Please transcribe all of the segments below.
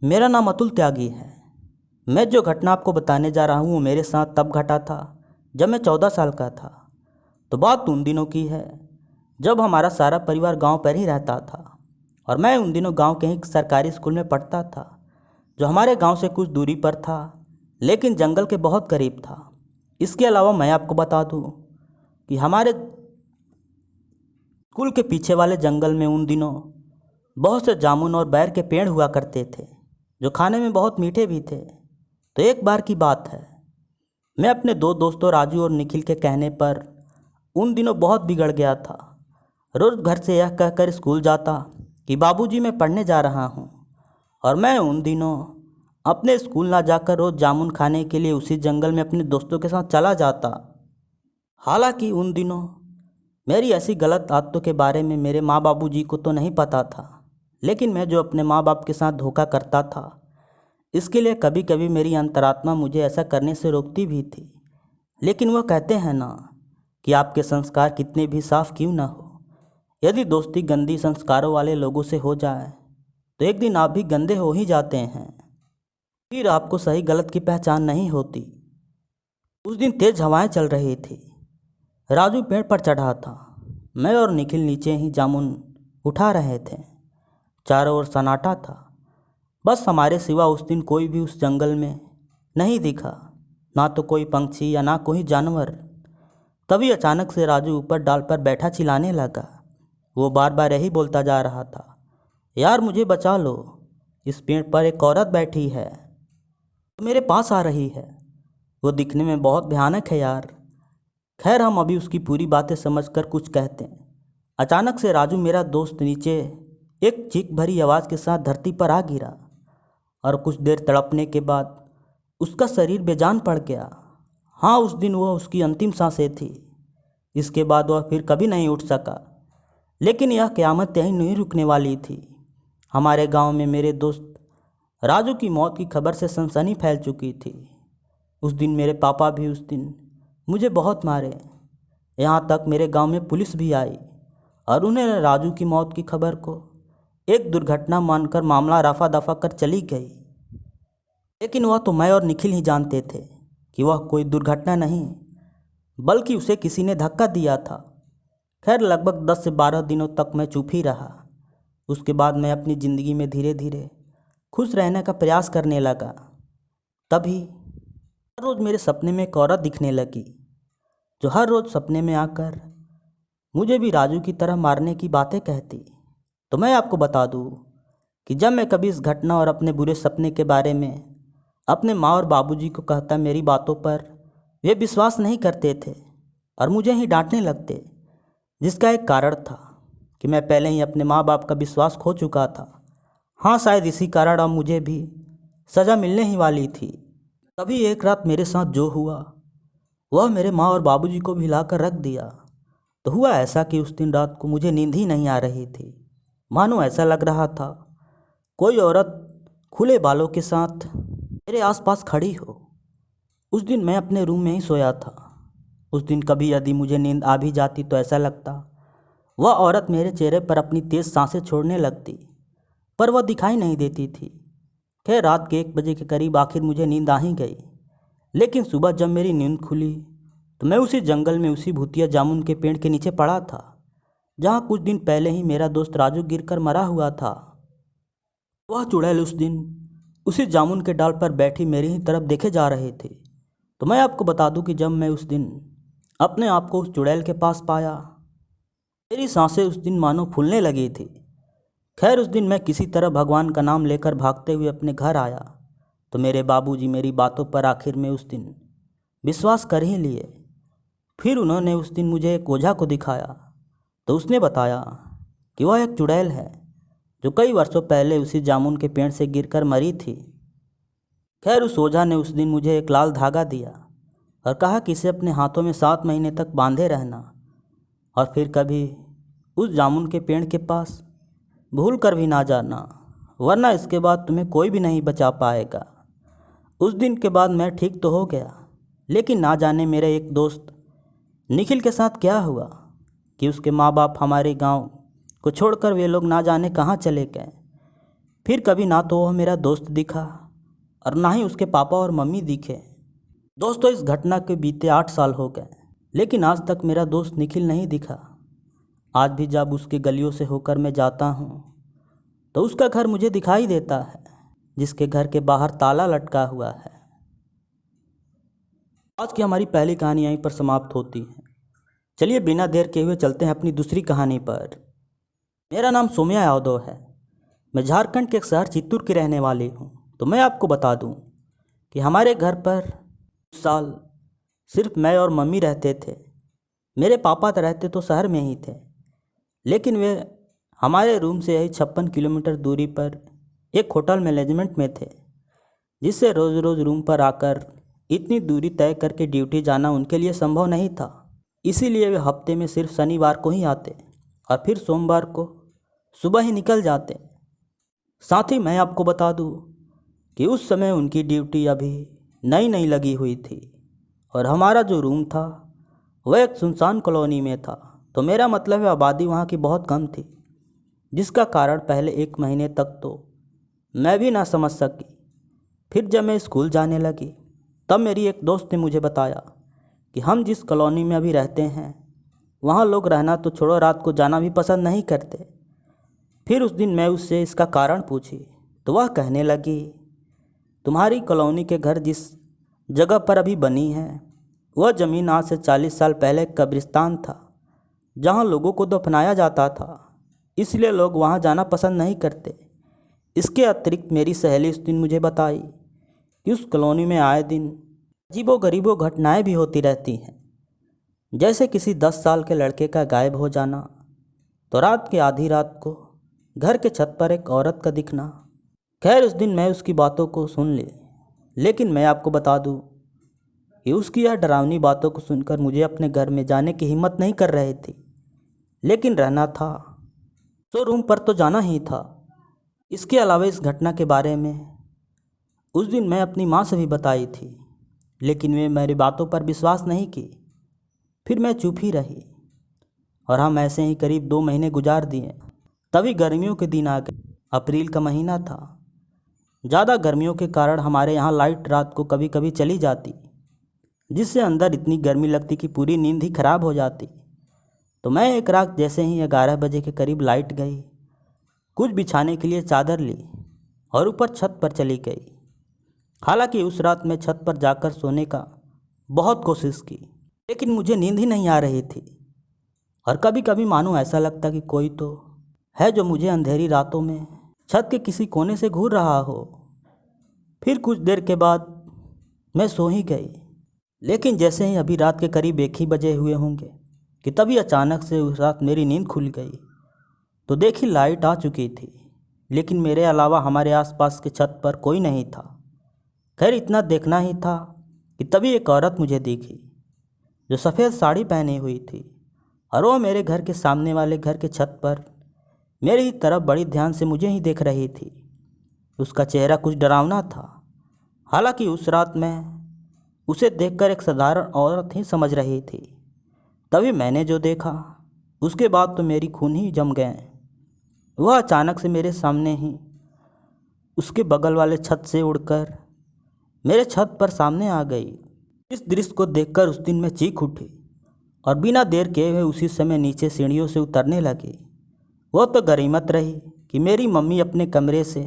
मेरा नाम अतुल त्यागी है। मैं जो घटना आपको बताने जा रहा हूँ वो मेरे साथ तब घटा था जब मैं 14 साल का था। तो बात उन दिनों की है जब हमारा सारा परिवार गांव पर ही रहता था और मैं उन दिनों गांव के ही सरकारी स्कूल में पढ़ता था, जो हमारे गांव से कुछ दूरी पर था लेकिन जंगल के बहुत करीब था। इसके अलावा मैं आपको बता दूं कि हमारे स्कूल के पीछे वाले जंगल में उन दिनों बहुत से जामुन और बैर के पेड़ हुआ करते थे, जो खाने में बहुत मीठे भी थे। तो एक बार की बात है, मैं अपने दो दोस्तों राजू और निखिल के कहने पर उन दिनों बहुत बिगड़ गया था। रोज़ घर से यह कहकर स्कूल जाता कि बाबूजी मैं पढ़ने जा रहा हूँ, और मैं उन दिनों अपने स्कूल ना जाकर रोज़ जामुन खाने के लिए उसी जंगल में अपने दोस्तों के साथ चला जाता। हालांकि उन दिनों मेरी ऐसी गलत आदतों के बारे में मेरे माँ बाबूजी को तो नहीं पता था, लेकिन मैं जो अपने माँ बाप के साथ धोखा करता था, इसके लिए कभी कभी मेरी अंतरात्मा मुझे ऐसा करने से रोकती भी थी। लेकिन वह कहते हैं ना कि आपके संस्कार कितने भी साफ क्यों ना हो, यदि दोस्ती गंदी संस्कारों वाले लोगों से हो जाए तो एक दिन आप भी गंदे हो ही जाते हैं। फिर आपको सही गलत की पहचान नहीं होती। उस दिन तेज हवाएं चल रही थी। राजू पेड़ पर चढ़ा था, मैं और निखिल नीचे ही जामुन उठा रहे थे। चारों ओर सन्नाटा था, बस हमारे सिवा उस दिन कोई भी उस जंगल में नहीं दिखा, ना तो कोई पंछी या ना कोई जानवर। तभी अचानक से राजू ऊपर डाल पर बैठा चिल्लाने लगा। वो बार बार यही बोलता जा रहा था, यार मुझे बचा लो, इस पेड़ पर एक औरत बैठी है, मेरे पास आ रही है, वो दिखने में बहुत भयानक है यार। खैर हम अभी उसकी पूरी बातें समझकर कुछ कहते हैं। अचानक से राजू मेरा दोस्त नीचे एक चीख भरी आवाज़ के साथ धरती पर आ गिरा और कुछ देर तड़पने के बाद उसका शरीर बेजान पड़ गया। हाँ, उस दिन वह उसकी अंतिम सांसें थी। इसके बाद वह फिर कभी नहीं उठ सका। लेकिन यह क़यामत यहीं नहीं रुकने वाली थी। हमारे गांव में मेरे दोस्त राजू की मौत की खबर से सनसनी फैल चुकी थी। उस दिन मेरे पापा भी उस दिन मुझे बहुत मारे। यहाँ तक मेरे गांव में पुलिस भी आई और उन्हें राजू की मौत की खबर को एक दुर्घटना मानकर मामला रफा दफा कर चली गई। लेकिन वह तो मैं और निखिल ही जानते थे कि वह कोई दुर्घटना नहीं, बल्कि उसे किसी ने धक्का दिया था। खैर लगभग 10 से 12 दिनों तक मैं चुप ही रहा। उसके बाद मैं अपनी ज़िंदगी में धीरे धीरे खुश रहने का प्रयास करने लगा। तभी हर रोज़ मेरे सपने में एक औरत दिखने लगी, जो हर रोज़ सपने में आकर मुझे भी राजू की तरह मारने की बातें कहती। तो मैं आपको बता दूं कि जब मैं कभी इस घटना और अपने बुरे सपने के बारे में अपने माँ और बाबूजी को कहता, मेरी बातों पर वे विश्वास नहीं करते थे और मुझे ही डांटने लगते, जिसका एक कारण था कि मैं पहले ही अपने माँ बाप का विश्वास खो चुका था। हाँ, शायद इसी कारण अब मुझे भी सज़ा मिलने ही वाली थी। तभी एक रात मेरे साथ जो हुआ वह मेरे माँ और बाबूजी को भी हिलाकर रख दिया। तो हुआ ऐसा कि उस दिन रात को मुझे नींद ही नहीं आ रही थी। मानो ऐसा लग रहा था कोई औरत खुले बालों के साथ मेरे आसपास खड़ी हो। उस दिन मैं अपने रूम में ही सोया था। उस दिन कभी यदि मुझे नींद आ भी जाती तो ऐसा लगता वह औरत मेरे चेहरे पर अपनी तेज़ सांसें छोड़ने लगती, पर वह दिखाई नहीं देती थी। खैर रात के 1 बजे के करीब आखिर मुझे नींद आ ही गई। लेकिन सुबह जब मेरी नींद खुली तो मैं उसी जंगल में उसी भूतिया जामुन के पेड़ के नीचे पड़ा था, जहाँ कुछ दिन पहले ही मेरा दोस्त राजू गिरकर मरा हुआ था। वह चुड़ैल उस दिन उसी जामुन के डाल पर बैठी मेरी ही तरफ देखे जा रहे थे। तो मैं आपको बता दूं कि जब मैं उस दिन अपने आप को उस चुड़ैल के पास पाया, मेरी सांसें उस दिन मानो फूलने लगी थी। खैर उस दिन मैं किसी तरह भगवान का नाम लेकर भागते हुए अपने घर आया तो मेरे बाबूजी मेरी बातों पर आखिर में उस दिन विश्वास कर ही लिए। फिर उन्होंने उस दिन मुझे एक ओझा को दिखाया तो उसने बताया कि वह एक चुड़ैल है जो कई वर्षों पहले उसी जामुन के पेड़ से गिरकर मरी थी। खैर उस ओझा ने उस दिन मुझे एक लाल धागा दिया और कहा कि इसे अपने हाथों में 7 महीने तक बांधे रहना और फिर कभी उस जामुन के पेड़ के पास भूल कर भी ना जाना, वरना इसके बाद तुम्हें कोई भी नहीं बचा पाएगा। उस दिन के बाद मैं ठीक तो हो गया, लेकिन ना जाने मेरे एक दोस्त निखिल के साथ क्या हुआ कि उसके माँ बाप हमारे गांव को छोड़कर वे लोग ना जाने कहाँ चले गए। फिर कभी ना तो वह मेरा दोस्त दिखा और ना ही उसके पापा और मम्मी दिखे। दोस्तों, इस घटना के बीते 8 साल हो गए, लेकिन आज तक मेरा दोस्त निखिल नहीं दिखा। आज भी जब उसके गलियों से होकर मैं जाता हूँ तो उसका घर मुझे दिखाई देता है, जिसके घर के बाहर ताला लटका हुआ है। आज की हमारी पहली कहानी यहीं पर समाप्त होती है। चलिए बिना देर किए हुए चलते हैं अपनी दूसरी कहानी पर। मेरा नाम सौम्या यादव है। मैं झारखंड के एक शहर चित्तूर की रहने वाली हूँ। तो मैं आपको बता दूँ कि हमारे घर पर उस साल सिर्फ मैं और मम्मी रहते थे। मेरे पापा तो रहते तो शहर में ही थे, लेकिन वे हमारे रूम से यही 56 किलोमीटर दूरी पर एक होटल मैनेजमेंट में थे, जिससे रोज़ रोज़ रूम पर आकर इतनी दूरी तय करके ड्यूटी जाना उनके लिए संभव नहीं था। इसीलिए वे हफ्ते में सिर्फ शनिवार को ही आते और फिर सोमवार को सुबह ही निकल जाते। साथ ही मैं आपको बता दूं कि उस समय उनकी ड्यूटी अभी नई नई लगी हुई थी और हमारा जो रूम था वह एक सुनसान कॉलोनी में था। तो मेरा मतलब है आबादी वहाँ की बहुत कम थी, जिसका कारण पहले 1 महीने तक तो मैं भी ना समझ सकी। फिर जब मैं स्कूल जाने लगी तब मेरी एक दोस्त ने मुझे बताया कि हम जिस कॉलोनी में अभी रहते हैं वहाँ लोग रहना तो छोड़ो, रात को जाना भी पसंद नहीं करते। फिर उस दिन मैं उससे इसका कारण पूछी तो वह कहने लगी, तुम्हारी कॉलोनी के घर जिस जगह पर अभी बनी है वह ज़मीन आज से 40 साल पहले एक कब्रिस्तान था, जहाँ लोगों को दफनाया जाता था, इसलिए लोग वहाँ जाना पसंद नहीं करते। इसके अतिरिक्त मेरी सहेली उस दिन मुझे बताई कि उस कॉलोनी में आए दिन अजीबो-गरीबो घटनाएं भी होती रहती हैं, जैसे किसी 10 साल के लड़के का गायब हो जाना, तो रात की आधी रात को घर के छत पर एक औरत का दिखना। खैर उस दिन मैं उसकी बातों को सुन ली, लेकिन मैं आपको बता दूं कि उसकी यह डरावनी बातों को सुनकर मुझे अपने घर में जाने की हिम्मत नहीं कर रही थी। लेकिन रहना था तो रूम पर तो जाना ही था। इसके अलावा इस घटना के बारे में उस दिन मैं अपनी माँ से भी बताई थी, लेकिन वे मेरी बातों पर विश्वास नहीं की। फिर मैं चुप ही रही और हम ऐसे ही करीब 2 महीने गुजार दिए। तभी गर्मियों के दिन आ गए। अप्रैल का महीना था। ज़्यादा गर्मियों के कारण हमारे यहाँ लाइट रात को कभी कभी चली जाती, जिससे अंदर इतनी गर्मी लगती कि पूरी नींद ही खराब हो जाती। तो मैं एक रात जैसे ही 11 बजे के करीब लाइट गई, कुछ बिछाने के लिए चादर ली और ऊपर छत पर चली गई। हालांकि उस रात मैं छत पर जाकर सोने का बहुत कोशिश की, लेकिन मुझे नींद ही नहीं आ रही थी और कभी कभी मानो ऐसा लगता कि कोई तो है जो मुझे अंधेरी रातों में छत के किसी कोने से घूर रहा हो। फिर कुछ देर के बाद मैं सो ही गई, लेकिन जैसे ही अभी रात के करीब 1 ही बजे हुए होंगे कि तभी अचानक से उस रात मेरी नींद खुल गई। तो देखी लाइट आ चुकी थी, लेकिन मेरे अलावा हमारे आसपास के छत पर कोई नहीं था। खैर इतना देखना ही था कि तभी एक औरत मुझे दिखी जो सफ़ेद साड़ी पहनी हुई थी और वो मेरे घर के सामने वाले घर के छत पर मेरी ही तरफ बड़ी ध्यान से मुझे ही देख रही थी। उसका चेहरा कुछ डरावना था। हालांकि उस रात मैं उसे देखकर एक साधारण औरत ही समझ रही थी। तभी मैंने जो देखा उसके बाद तो मेरी खून ही जम गए। वह अचानक से मेरे सामने ही उसके बगल वाले छत से उड़कर मेरे छत पर सामने आ गई। इस दृश्य को देखकर उस दिन मैं चीख उठी और बिना देर किए हुए उसी समय नीचे सीढ़ियों से उतरने लगी। वह तो गनीमत रही कि मेरी मम्मी अपने कमरे से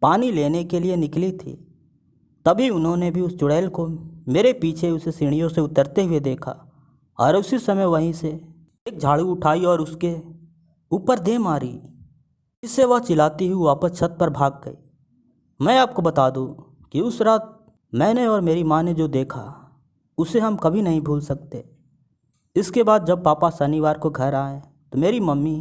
पानी लेने के लिए निकली थी। तभी उन्होंने भी उस चुड़ैल को मेरे पीछे उसे सीढ़ियों से उतरते हुए देखा और उसी समय वहीं से एक झाड़ू उठाई और उसके ऊपर दे मारी, जिससे वह चिल्लाती हुई वापस छत पर भाग गई। मैं आपको बता दूं कि उस रात मैंने और मेरी माँ ने जो देखा उसे हम कभी नहीं भूल सकते। इसके बाद जब पापा शनिवार को घर आए तो मेरी मम्मी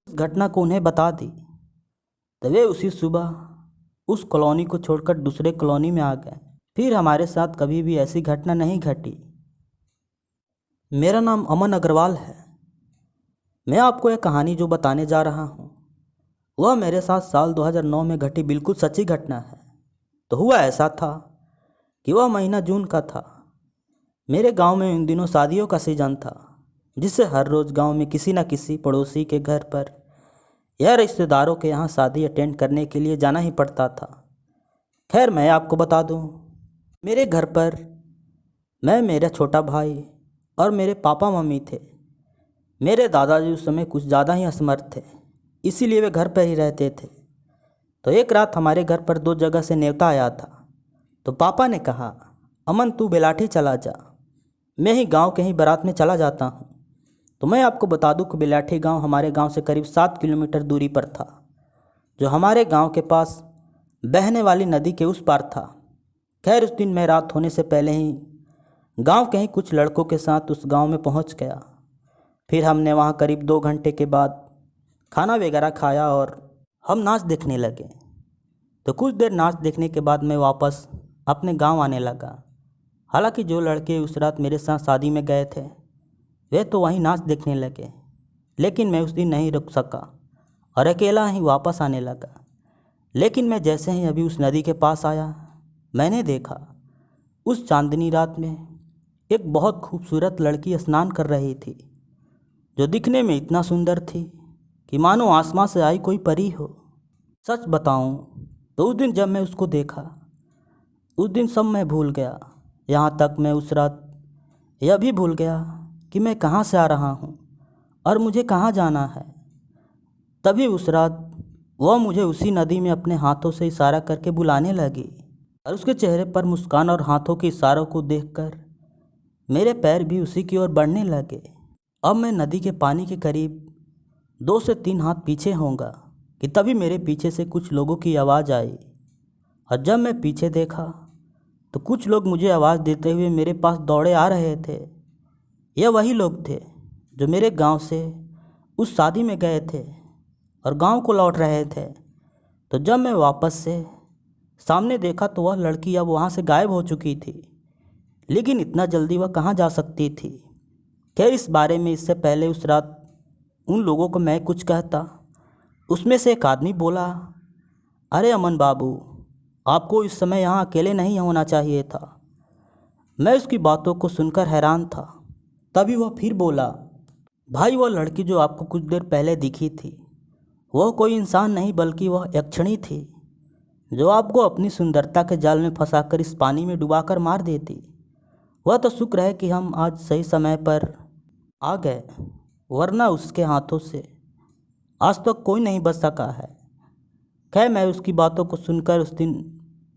इस घटना को उन्हें बता दी। तो वे उसी सुबह उस कॉलोनी को छोड़कर दूसरे कॉलोनी में आ गए। फिर हमारे साथ कभी भी ऐसी घटना नहीं घटी। मेरा नाम अमन अग्रवाल है। मैं आपको यह कहानी जो बताने जा रहा हूँ वह मेरे साथ साल 2009 में घटी बिल्कुल सच्ची घटना है। तो हुआ ऐसा था कि वह महीना जून का था। मेरे गांव में इन दिनों शादियों का सीज़न था, जिससे हर रोज़ गांव में किसी न किसी पड़ोसी के घर पर यह रिश्तेदारों के यहाँ शादी अटेंड करने के लिए जाना ही पड़ता था। खैर मैं आपको बता दूँ, मेरे घर पर मैं, मेरा छोटा भाई और मेरे पापा मम्मी थे। मेरे दादाजी उस समय कुछ ज़्यादा ही असमर्थ थे, इसीलिए वे घर पर ही रहते थे। तो एक रात हमारे घर पर 2 जगह से न्योता आया था। तो पापा ने कहा, अमन तू बेलाठी चला जा, मैं ही गांव के ही बारात में चला जाता हूं। तो मैं आपको बता दूं कि बेलाठी गांव हमारे गांव से करीब 7 किलोमीटर दूरी पर था, जो हमारे गांव के पास बहने वाली नदी के उस पार था। खैर उस दिन मैं रात होने से पहले ही गांव के ही कुछ लड़कों के साथ उस गांव में पहुंच गया। फिर हमने वहां करीब 2 घंटे के बाद खाना वगैरह खाया और हम नाच देखने लगे। तो कुछ देर नाच देखने के बाद मैं वापस अपने गांव आने लगा। हालांकि जो लड़के उस रात मेरे साथ शादी में गए थे वे तो वहीं नाच देखने लगे, लेकिन मैं उस दिन नहीं रुक सका और अकेला ही वापस आने लगा। लेकिन मैं जैसे ही अभी उस नदी के पास आया, मैंने देखा उस चांदनी रात में एक बहुत खूबसूरत लड़की स्नान कर रही थी, जो दिखने में इतना सुंदर थी कि मानो आसमां से आई कोई परी हो। सच बताऊं तो उस दिन जब मैं उसको देखा, उस दिन सब मैं भूल गया। यहाँ तक मैं उस रात यह भी भूल गया कि मैं कहाँ से आ रहा हूँ और मुझे कहाँ जाना है। तभी उस रात वह मुझे उसी नदी में अपने हाथों से इशारा करके बुलाने लगी और उसके चेहरे पर मुस्कान और हाथों के इशारों को देखकर मेरे पैर भी उसी की ओर बढ़ने लगे। अब मैं नदी के पानी के करीब 2 से 3 हाथ पीछे होऊंगा कि तभी मेरे पीछे से कुछ लोगों की आवाज़ आई और जब मैं पीछे देखा तो कुछ लोग मुझे आवाज़ देते हुए मेरे पास दौड़े आ रहे थे। यह वही लोग थे जो मेरे गांव से उस शादी में गए थे और गांव को लौट रहे थे। तो जब मैं वापस से सामने देखा तो वह लड़की अब वहां से गायब हो चुकी थी, लेकिन इतना जल्दी वह कहाँ जा सकती थी। खैर इस बारे में इससे पहले उस रात उन लोगों को मैं कुछ कहता, उसमें से एक आदमी बोला, अरे अमन बाबू, आपको इस समय यहाँ अकेले नहीं होना चाहिए था। मैं उसकी बातों को सुनकर हैरान था। तभी वह फिर बोला, भाई वह लड़की जो आपको कुछ देर पहले दिखी थी वह कोई इंसान नहीं बल्कि वह यक्षिणी थी, जो आपको अपनी सुंदरता के जाल में फंसाकर इस पानी में डुबाकर मार देती। वह तो शुक्र है कि हम आज सही समय पर आ गए, वरना उसके हाथों से आज तक कोई नहीं बच सका है। खैर मैं उसकी बातों को सुनकर उस दिन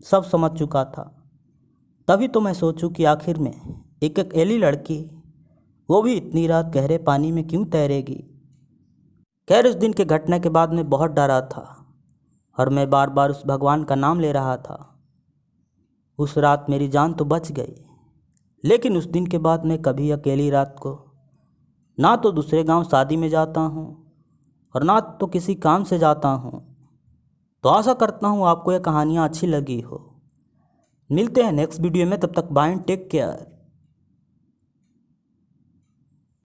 सब समझ चुका था। तभी तो मैं सोचूं कि आखिर में एक अकेली लड़की, वो भी इतनी रात गहरे पानी में क्यों तैरेगी। खैर उस दिन के घटना के बाद मैं बहुत डरा था और मैं बार बार उस भगवान का नाम ले रहा था। उस रात मेरी जान तो बच गई, लेकिन उस दिन के बाद मैं कभी अकेली रात को ना तो दूसरे गांव शादी में जाता हूँ और ना तो किसी काम से जाता हूँ। तो आशा करता हूँ आपको यह कहानियाँ अच्छी लगी हो। मिलते हैं नेक्स्ट वीडियो में, तब तक बाय एंड टेक केयर।